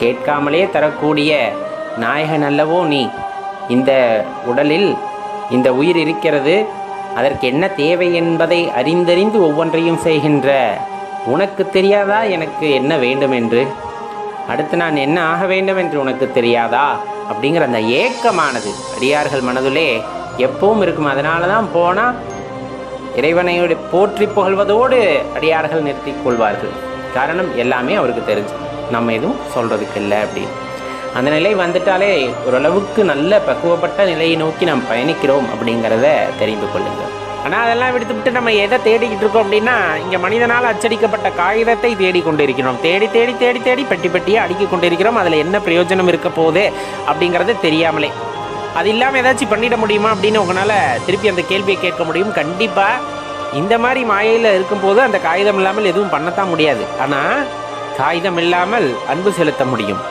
கேட்காமலே தரக்கூடிய நாயகன் அல்லவோ நீ. இந்த உடலில் இந்த உயிர் இருக்கிறது, அதற்கு என்ன தேவை என்பதை அறிந்தறிந்து ஒவ்வொன்றையும் செய்கின்ற உனக்கு தெரியாதா எனக்கு என்ன வேண்டும் என்று? அடுத்து நான் என்ன ஆக வேண்டும் என்று உனக்கு தெரியாதா? அப்படிங்கிற அந்த ஏக்கமானது அடியார்கள் மனதிலே எப்பவும் இருக்கும். அதனால தான் போனால் இறைவனையோடு போற்றி புகழ்வதோடு அடியார்கள் நிறுத்தி கொள்வார்கள். காரணம் எல்லாமே அவருக்கு தெரிஞ்சு, நம்ம எதுவும் சொல்கிறதுக்கு இல்லை அப்படின்னு. அந்த நிலை வந்துட்டாலே ஓரளவுக்கு நல்ல பக்குவப்பட்ட நிலையை நோக்கி நாம் பயணிக்கிறோம் அப்படிங்கிறத தெரிந்து கொள்ளுங்கள். ஆனால் அதெல்லாம் விடுத்துவிட்டு நம்ம எதை தேடிக்கிட்டு இருக்கோம் அப்படின்னா, இங்கே மனிதனால் அச்சடிக்கப்பட்ட காகிதத்தை தேடி கொண்டு இருக்கிறோம். தேடி தேடி தேடி தேடி பெட்டி பெட்டியாக அடுக்கி கொண்டு இருக்கிறோம். அதில் என்ன பிரயோஜனம் இருக்க போகுது அப்படிங்கிறது தெரியாமலே. அது இல்லாமல் ஏதாச்சும் பண்ணிட முடியுமா அப்படின்னு உங்களால் திருப்பி அந்த கேள்வியை கேட்க முடியும். கண்டிப்பாக இந்த மாதிரி மாயையில் இருக்கும்போது அந்த காகிதம் இல்லாமல் எதுவும் பண்ணத்தான் முடியாது. ஆனால் காகிதம் இல்லாமல் அன்பு செலுத்த முடியும்.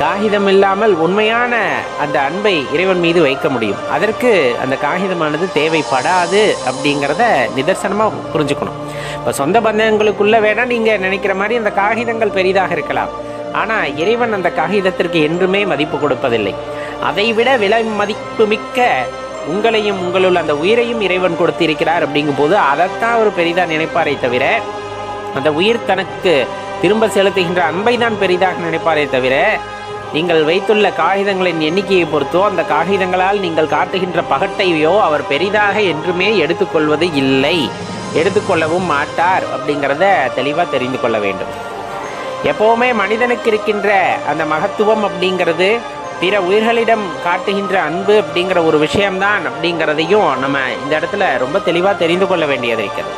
காகிதம் இல்லாமல் உண்மையான அந்த அன்பை இறைவன் மீது வைக்க முடியும். அதற்கு அந்த காகிதமானது தேவைப்படாது அப்படிங்கிறத நிதர்சனமாக புரிஞ்சுக்கணும். இப்போ சொந்த பந்தங்களுக்குள்ளே வேணால் நீங்கள் நினைக்கிற மாதிரி அந்த காகிதங்கள் பெரிதாக இருக்கலாம். ஆனால் இறைவன் அந்த காகிதத்திற்கு என்றுமே மதிப்பு கொடுப்பதில்லை. அதைவிட விலை மதிப்பு மிக்க உங்களையும் உங்களுள் அந்த உயிரையும் இறைவன் கொடுத்திருக்கிறார். அப்படிங்கும்போது அதைத்தான் ஒரு பெரிதாக நினைப்பாரை தவிர, அந்த உயிர் தனக்கு திரும்ப செலுத்துகின்ற அன்பை தான் பெரிதாக நினைப்பாரே தவிர, நீங்கள் வைத்துள்ள காகிதங்களின் எண்ணிக்கையை பொறுத்தோ அந்த காகிதங்களால் நீங்கள் காட்டுகின்ற பகட்டையோ அவர் பெரிதாக என்றுமே எடுத்துக்கொள்வது இல்லை, எடுத்துக்கொள்ளவும் மாட்டார். அப்படிங்கிறத தெளிவாக தெரிந்து கொள்ள வேண்டும். எப்போவுமே மனிதனுக்கு இருக்கின்ற அந்த மகத்துவம் அப்படிங்கிறது பிற உயிர்களிடம் காட்டுகின்ற அன்பு அப்படிங்கிற ஒரு விஷயம்தான் அப்படிங்கிறதையும் நம்ம இந்த இடத்துல ரொம்ப தெளிவாக தெரிந்து கொள்ள வேண்டியது இருக்கிறது.